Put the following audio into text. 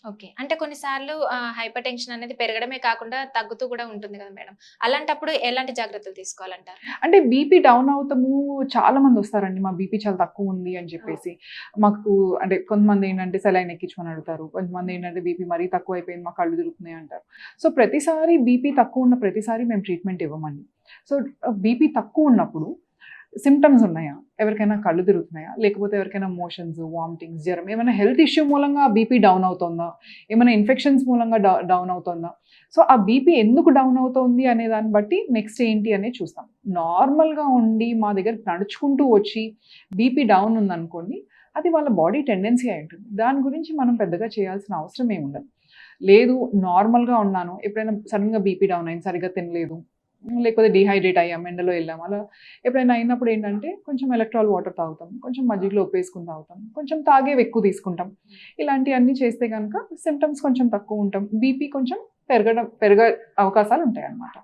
Okay. అంటే కొన్నిసార్లు hyper tension అనేది పెరగడమే కాకుండా తగ్గుతూ కూడా ఉంటుంది కదా మేడం. అలాంటప్పుడు ఎలాంటి జాగ్రత్తలు తీసుకోవాలంటారు? అంటే బీపీ డౌన్ అవుతాము చాలా మందొస్తారండి. మా బీపీ చాలా తక్కువుంది అని చెప్పేసి. మాకు అంటే కొంతమందేంటంటే సెలైన్ ఎక్కించమని అడుగుతారు. కొంతమందేంటంటే బీపీ మరీ తక్కువైపోయింది మాకు కళ్ళు తిరుగుతున్నాయి అంటారు. సో, ప్రతిసారి బీపీ తక్కువున్న ప్రతిసారి మేము ట్రీట్మెంట్ ఇవ్వమండి. సో, బీపీ తక్కువున్నప్పుడు సింప్టమ్స్ ఉన్నాయా? ఎవరికైనా కళ్ళు తిరుగుతున్నాయా? లేకపోతే ఎవరికైనా మోషన్స్, వామిటింగ్స్, జ్వరం ఏమైనా హెల్త్ ఇష్యూ మూలంగా బీపీ డౌన్ అవుతోందా? ఏమైనా ఇన్ఫెక్షన్స్ మూలంగా డౌన్ అవుతోందా? సో, ఆ బీపీ ఎందుకు డౌన్ అవుతోంది అనే దాన్ని బట్టి నెక్స్ట్ ఏంటి అనేది చూస్తాం. నార్మల్‌గా ఉండి మా దగ్గరికి నడుచుకుంటూ వచ్చి బీపీ డౌన్ ఉందనుకోండి, అది వాళ్ళ బాడీ టెండెన్సీ అయి ఉంటుంది. దాని గురించి మనం పెద్దగా చేయాల్సిన అవసరం ఏముండదు. లేదు నార్మల్‌గా ఉన్నాను, ఎప్పుడైనా సడెన్‌గా బీపీ డౌన్ అయింది, సరిగ్గా తినలేదు, లేకపోతే డీహైడ్రేట్ అయ్యాం, ఎండలో ఎళ్ళాం. అలా ఎప్పుడైనా అయినప్పుడు ఏంటంటే కొంచెం ఎలక్ట్రాల్ వాటర్ తాగుతాం, కొంచెం మజ్జిగలో ఉప్పేసుకొని తాగుతాం, కొంచెం తాగేవి ఎక్కువ తీసుకుంటాం. ఇలాంటియన్నీ చేస్తే గనక సింప్టమ్స్ కొంచెం తక్కువ ఉంటాం. బీపీ కొంచెం పెరగ అవకాశాలు ఉంటాయన్నమాట.